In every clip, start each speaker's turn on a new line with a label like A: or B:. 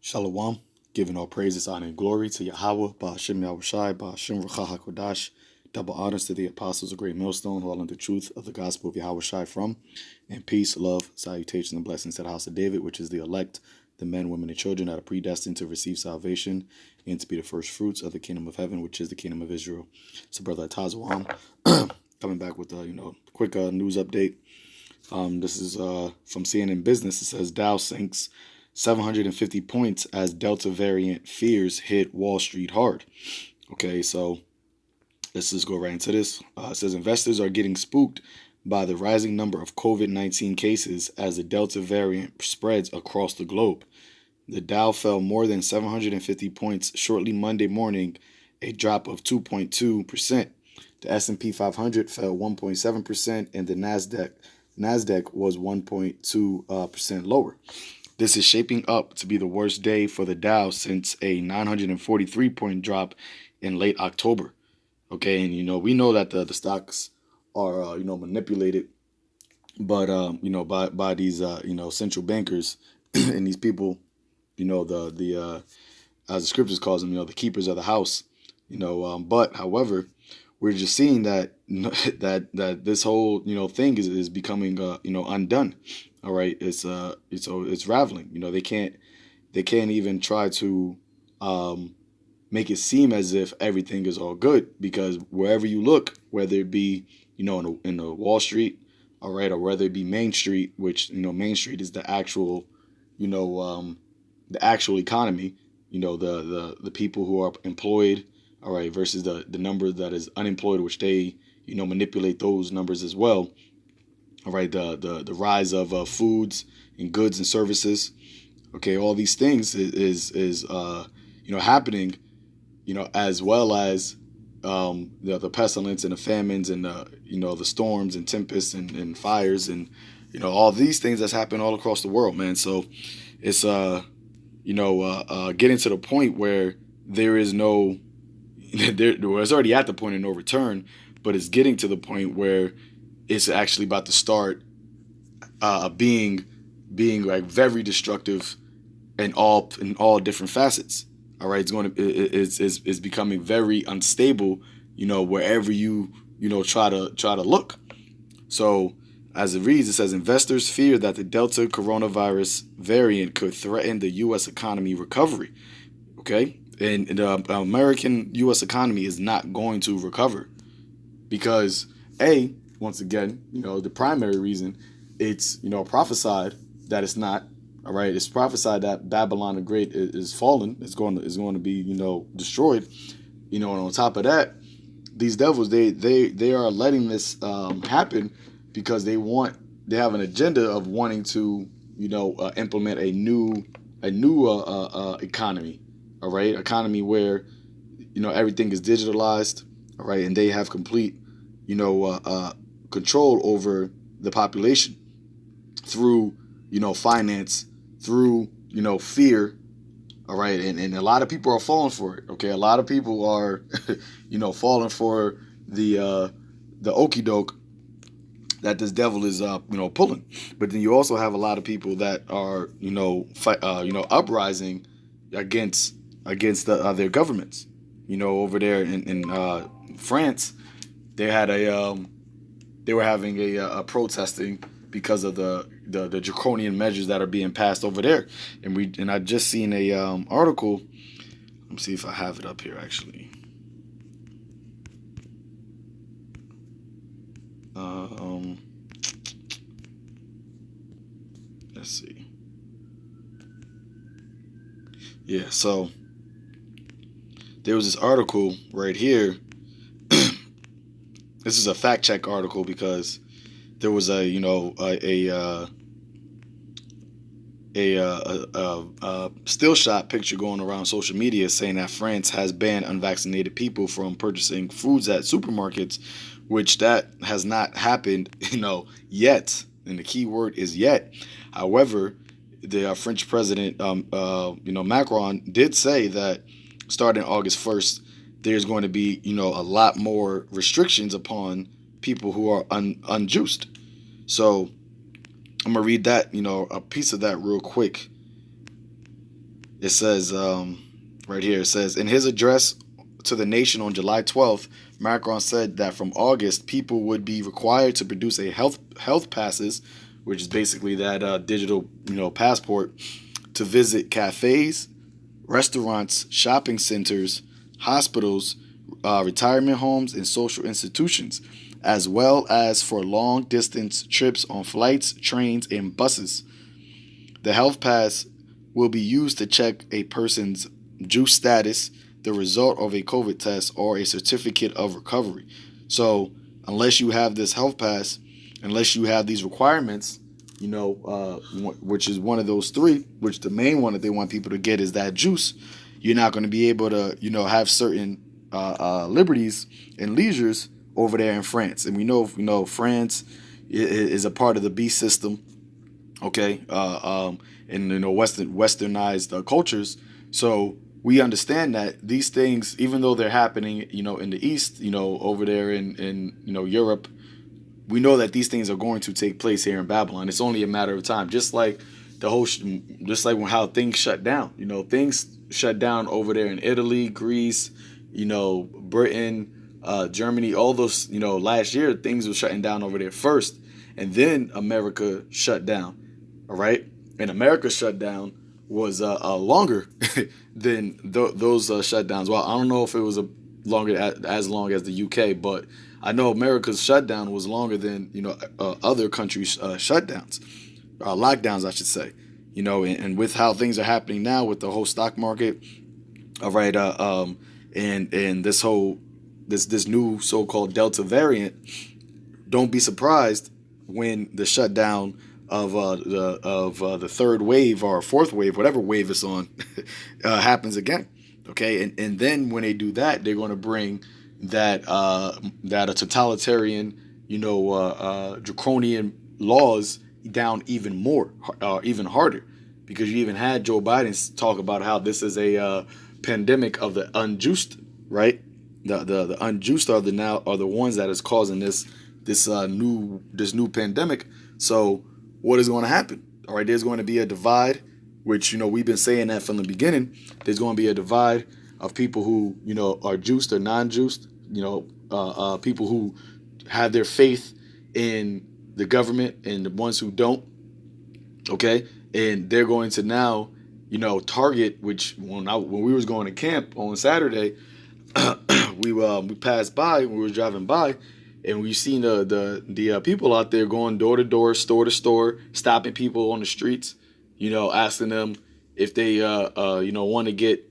A: Shalom, giving all praises, honor, and glory to Yahweh, Ba'ashem Yahushai, Ba'ashem Ruach HaKodash. Double honors to the apostles of Great Millstone who are learning the truth of the gospel of Yahushai from, and peace, love, salutations, and blessings to the house of David, which is the elect, the men, women, and children that are predestined to receive salvation and to be the first fruits of the kingdom of heaven, which is the kingdom of Israel. So, Brother Atazawam, coming back with a quick news update. This is from CNN Business. It says Dow sinks 750 points as Delta variant fears hit Wall Street hard. Okay, so let's just go right into this. It says investors are getting spooked by the rising number of COVID-19 cases as the Delta variant spreads across the globe. The Dow fell more than 750 points shortly Monday morning, a drop of 2.2%. The S&P 500 fell 1.7%, and the Nasdaq was 1.2% lower. This is shaping up to be the worst day for the Dow since a 943-point drop in late October. Okay, and we know that the stocks are manipulated, but by these central bankers and these people, the as the scriptures calls them, the keepers of the house. But however, we're just seeing that that this whole thing is becoming undone. All right, it's raveling. They can't even try to make it seem as if everything is all good, because wherever you look, whether it be in the Wall Street, all right, or whether it be Main Street, which Main Street is the actual the actual economy, the people who are employed, all right, versus the number that is unemployed, which they manipulate those numbers as well. All right, the rise of foods and goods and services. Okay, all these things is happening, as well as the pestilence and the famines and the storms and tempests and fires and all these things that's happening all across the world, man. So it's getting to the point where there is no it's already at the point of no return, but it's getting to the point where it's actually about to start being like very destructive in all different facets. All right, it's becoming very unstable, wherever you try to look. So as it reads, it says investors fear that the Delta coronavirus variant could threaten the U.S. economy recovery. Okay, and the American U.S. economy is not going to recover because once again, the primary reason, it's prophesied that it's not. All right, it's prophesied that Babylon the Great is fallen. It's going to be destroyed. And on top of that, these devils they are letting this happen because they have an agenda of wanting to implement a new economy. All right, economy where everything is digitalized. All right, and they have complete control over the population through finance, through fear. All right, and a lot of people are falling for it. Okay, a lot of people are falling for the okey doke that this devil is pulling. But then you also have a lot of people that are uprising against their governments. Over there in France, they had they were having a protesting because of the draconian measures that are being passed over there, and I just seen a article. Let me see if I have it up here actually. Let's see. Yeah, so there was this article right here. This is a fact check article because there was a still shot picture going around social media saying that France has banned unvaccinated people from purchasing foods at supermarkets, which that has not happened yet, and the key word is yet. However, the French president Macron did say that starting August 1st there's going to be a lot more restrictions upon people who are unjuiced. So I'm gonna read that a piece of that real quick. It says right here. It says in his address to the nation on July 12th, Macron said that from August, people would be required to produce a health passes, which is basically that digital passport, to visit cafes, restaurants, shopping centers, hospitals, retirement homes, and social institutions, as well as for long distance trips on flights, trains, and buses. The health pass will be used to check a person's juice status, the result of a COVID test, or a certificate of recovery. So, unless you have this health pass, unless you have these requirements, which is one of those three, which the main one that they want people to get is that juice, you're not going to be able to, have certain liberties and leisures over there in France. And we know, France is a part of the beast system, okay, in westernized cultures. So we understand that these things, even though they're happening, in the East, over there in Europe, we know that these things are going to take place here in Babylon. It's only a matter of time. Just like how things shut down. Things shut down over there in Italy, Greece, Britain, Germany. All those, last year things were shutting down over there first, and then America shut down. All right, and America's shutdown was longer than those shutdowns. Well, I don't know if it was as long as the UK, but I know America's shutdown was longer than other countries' shutdowns, lockdowns, I should say. And with how things are happening now with the whole stock market, all right, and this new so-called Delta variant, don't be surprised when the shutdown of the third wave or fourth wave, whatever wave it's on, happens again. Okay, and then when they do that, they're going to bring that a totalitarian, draconian laws down even more, even harder, because you even had Joe Biden talk about how this is a pandemic of the unjust, right? The unjust are the ones that is causing this new pandemic. So what is going to happen? All right, there's going to be a divide, which we've been saying that from the beginning. There's going to be a divide of people who are juiced or non-juiced. People who have their faith in the government and the ones who don't. Okay, and they're going to now target. Which when we was going to camp on Saturday, we passed by when we were driving by, and we seen the people out there going door to door, store to store, stopping people on the streets, asking them if they want to get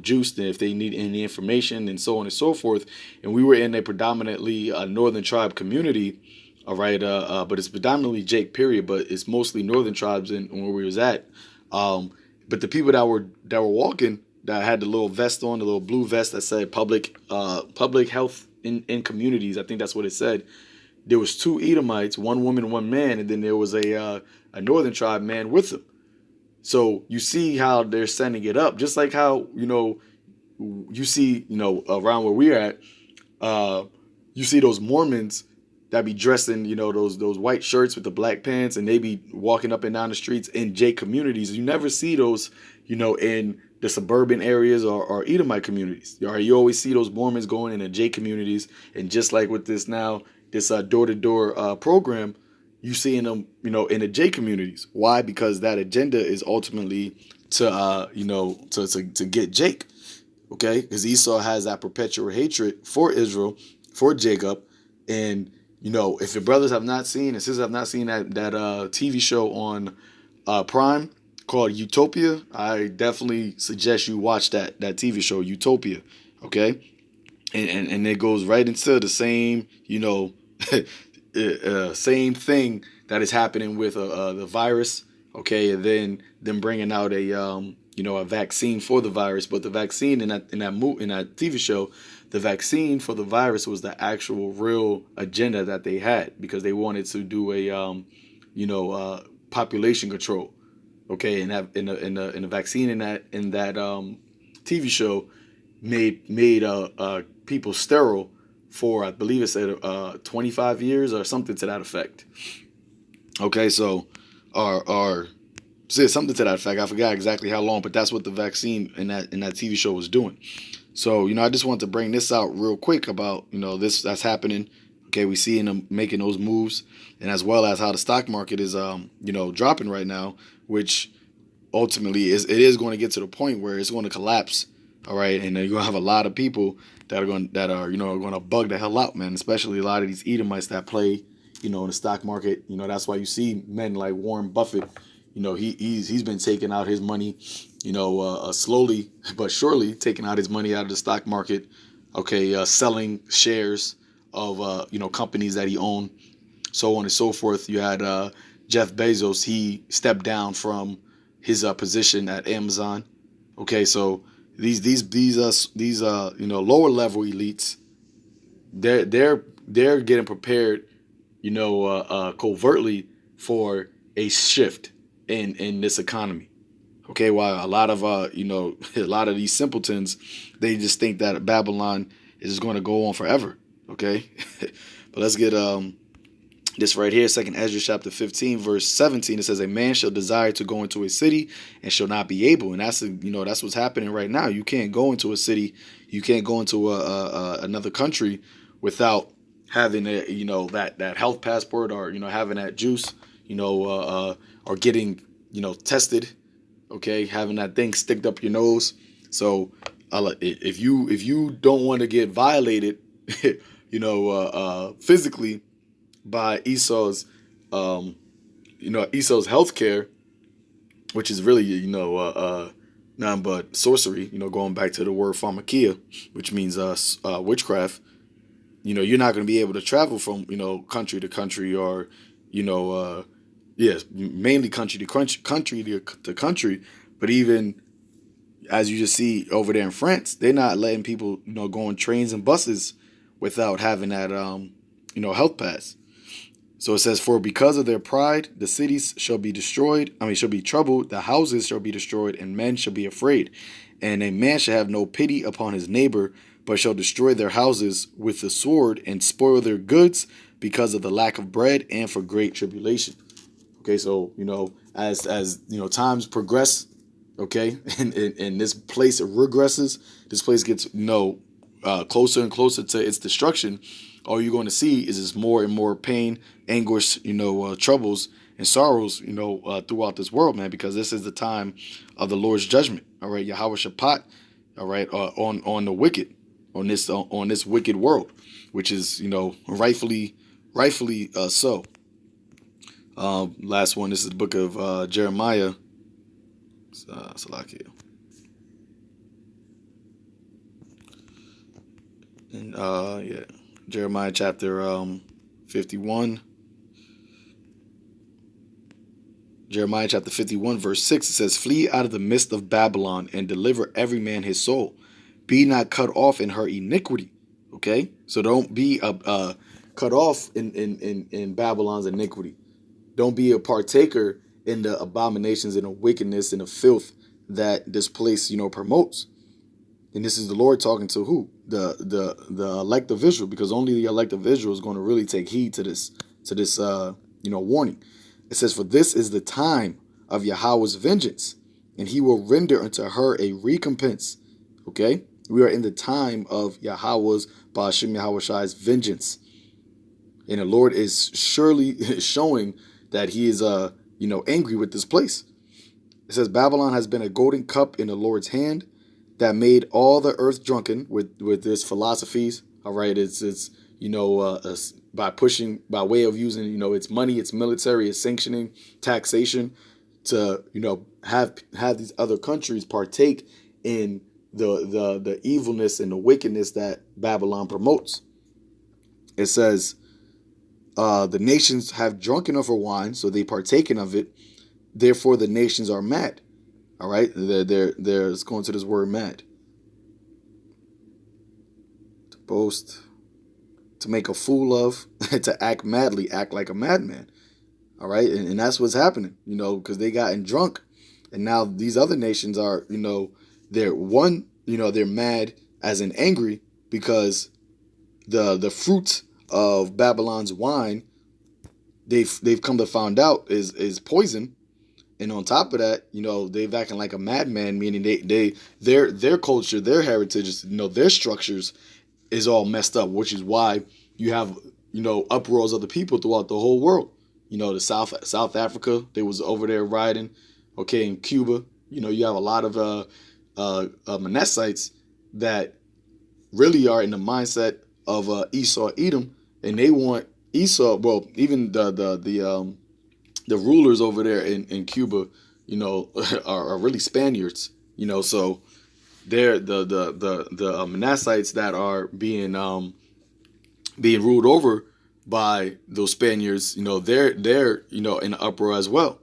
A: juiced, and if they need any information, and so on and so forth. And we were in a predominantly northern tribe community, all right, but it's predominantly Jake period, but it's mostly northern tribes in where we was at. But the people that were walking, that had the little vest on, the little blue vest that said public health in communities, I think that's what it said. There was 2 Edomites, 1 woman, 1 man, and then there was a northern tribe man with them. So you see how they're sending it up, just like how you see around where we're at, you see those Mormons that be dressed in those white shirts with the black pants, and they be walking up and down the streets in J communities. You never see those in the suburban areas or Edomite communities. You always see those Mormons going in the J communities, and just like with this door-to-door program, you see them in the J communities. Why? Because that agenda is ultimately to get Jake. Okay, because Esau has that perpetual hatred for Israel, for Jacob, and if your brothers have not seen and sisters have not seen that TV show on Prime called Utopia, I definitely suggest you watch that TV show, Utopia. Okay, and it goes right into the same same thing that is happening with the virus. Okay, and then them bringing out a vaccine for the virus, but the vaccine in that TV show, the vaccine for the virus was the actual real agenda that they had, because they wanted to do a population control. Okay, and that in the vaccine in that TV show made people sterile for, I believe it said 25 years or something to that effect. Okay, so our said something to that effect. I forgot exactly how long, but that's what the vaccine in that TV show was doing. So, I just want to bring this out real quick about, this that's happening. Okay, we see them making those moves, and as well as how the stock market is, dropping right now, which ultimately it is going to get to the point where it's going to collapse. All right, and you're going to have a lot of people that are going to bug the hell out, man. Especially a lot of these Edomites that play, in the stock market. That's why you see men like Warren Buffett. He's been taking out his money, slowly but surely taking out his money out of the stock market. Okay, selling shares of companies that he owned, so on and so forth. You had Jeff Bezos. He stepped down from his position at Amazon. Okay, so these lower level elites, they're getting prepared, covertly for a shift in this economy. Okay, while a lot of a lot of these simpletons, they just think that Babylon is going to go on forever. Okay, but let's get this right here, 2nd Ezra chapter 15, verse 17. It says, "A man shall desire to go into a city and shall not be able." And that's that's what's happening right now. You can't go into a city, you can't go into another country without having that health passport, or having that juice, or getting tested. Okay, having that thing sticked up your nose. So if you don't want to get violated, physically by Esau's, Esau's healthcare, which is really, none but sorcery, going back to the word pharmakia, which means witchcraft. You're not going to be able to travel from, country to country, or, yes, mainly country to country. But even as you just see over there in France, they're not letting people, go on trains and buses without having that, health pass. So it says, "For because of their pride, the cities shall be destroyed. Shall be troubled. The houses shall be destroyed, and men shall be afraid. And a man shall have no pity upon his neighbor, but shall destroy their houses with the sword and spoil their goods because of the lack of bread and for great tribulation." Okay, so as times progress, okay, and this place regresses, this place gets closer and closer to its destruction. All you're going to see is just more and more pain, anguish, troubles and sorrows, throughout this world, man, because this is the time of the Lord's judgment. All right, Yahweh Shaphat, all right, on the wicked, on this wicked world, which is rightfully so. Last one. This is the book of Jeremiah. Salakia. And yeah. Jeremiah chapter 51. Jeremiah chapter 51, verse 6, it says, "Flee out of the midst of Babylon and deliver every man his soul. Be not cut off in her iniquity." Okay? So don't be cut off in Babylon's iniquity. Don't be a partaker in the abominations and the wickedness and the filth that this place, promotes. And this is the Lord talking to who? The elect of Israel, because only the elect of Israel is going to really take heed to this warning. It says, "For this is the time of Yahweh's vengeance, and he will render unto her a recompense." Okay? We are in the time of Yahweh's, Ba'ashim Yahushai's vengeance. And the Lord is surely showing that he is angry with this place. It says, "Babylon has been a golden cup in the Lord's hand, that made all the earth drunken with its philosophies." All right, it's by way of using its money, its military, its sanctioning, taxation, to have these other countries partake in the evilness and the wickedness that Babylon promotes. It says, "The nations have drunken of her wine, so they partaken of it. Therefore the nations are mad." All right, there's going to this word mad. To boast, to make a fool of, to act madly, act like a madman. All right, and that's what's happening, because they gotten drunk, and now these other nations are, they're mad as in angry, because the fruit of Babylon's wine, they've come to find out is poison. And on top of that, they've acting like a madman, meaning their culture, their heritage, their structures is all messed up, which is why you have uproars of the people throughout the whole world. The South Africa, they was over there rioting. Okay, in Cuba, you have a lot of Manassites that really are in the mindset of Esau Edom, and they want Esau. Well, even the rulers over there in Cuba, are really Spaniards. So they're the Manassites that are being ruled over by those Spaniards. They're in the uproar as well.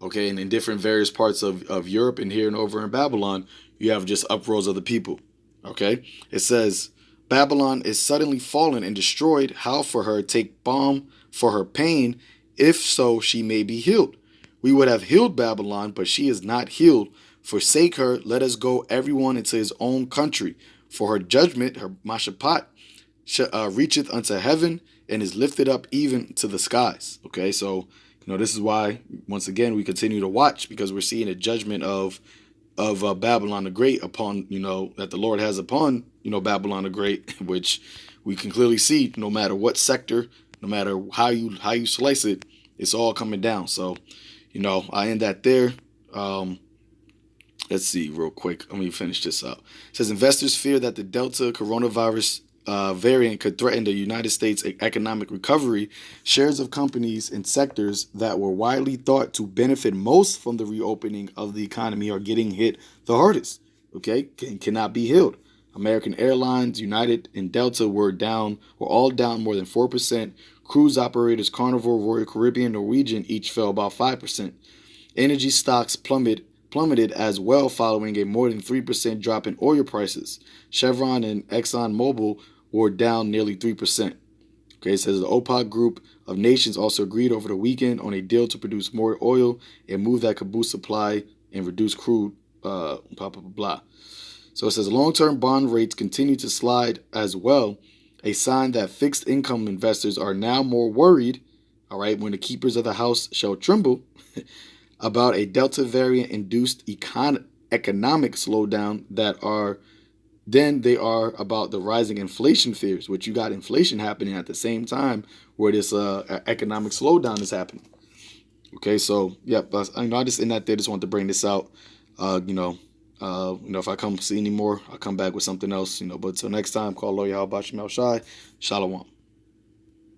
A: Okay, and in different various parts of Europe and here and over in Babylon, you have just uproars of the people. Okay, it says Babylon is suddenly fallen and destroyed. How for her take balm for her pain, if so she may be healed. We would have healed Babylon, but she is not healed. Forsake her, let us go everyone into his own country. For her judgment, her mashapat, reacheth unto heaven and is lifted up even to the skies. Okay, so this is why once again we continue to watch, because we're seeing a judgment of Babylon the Great upon that the Lord has upon Babylon the Great, which we can clearly see no matter what sector, no matter how you slice it, it's all coming down. So I end that there. Let's see real quick. Let me finish this up. It says investors fear that the Delta coronavirus variant could threaten the United States economic recovery. Shares of companies in sectors that were widely thought to benefit most from the reopening of the economy are getting hit the hardest. Okay, cannot be healed. American Airlines, United, and Delta were all down more than 4%. Cruise operators Carnival, Royal Caribbean, Norwegian each fell about 5%. Energy stocks plummeted as well following a more than 3% drop in oil prices. Chevron and ExxonMobil were down nearly 3%. Okay, it says the OPEC group of nations also agreed over the weekend on a deal to produce more oil and move that could boost supply and reduce crude, blah, blah, blah, blah. So it says long-term bond rates continue to slide as well, a sign that fixed income investors are now more worried, all right, when the keepers of the house shall tremble, about a Delta variant induced economic slowdown than they are about the rising inflation fears, which you got inflation happening at the same time where this economic slowdown is happening. Okay, so I just in that there just want to bring this out. If I come see any more, I'll come back with something else. But till next time, call Lawyer How About Shai. Shalom.